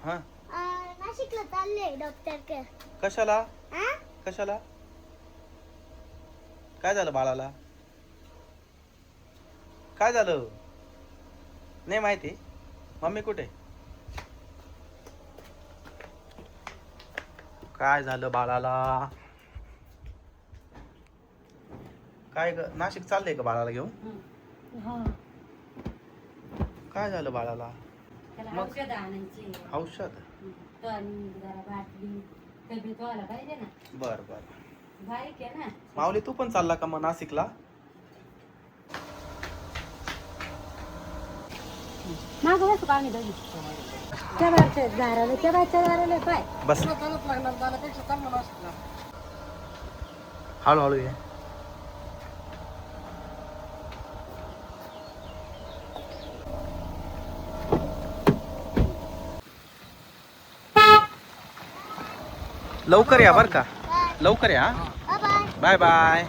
हा नाशिकला चालले डॉक्टर कशाला हा कशाला काय झालं बाळाला काय झालं नाही माहिती मम्मी कुठे काय झालं बाळाला काय नाशिक चाललंय का बाळाला घेऊन काय झालं बाळाला मग औषध आणायची औषध तब्येत व्हायला पाहिजे ना बर बर बारीक आहे ना माऊली तू पण चालला का मग नाशिकला मागं बसू का आम्ही दोघी त्या बारच्या दाराला त्या बारच्या दाराला पाय बस हळूहळू ये लवकर या बर का लवकर या बाय बाय बाय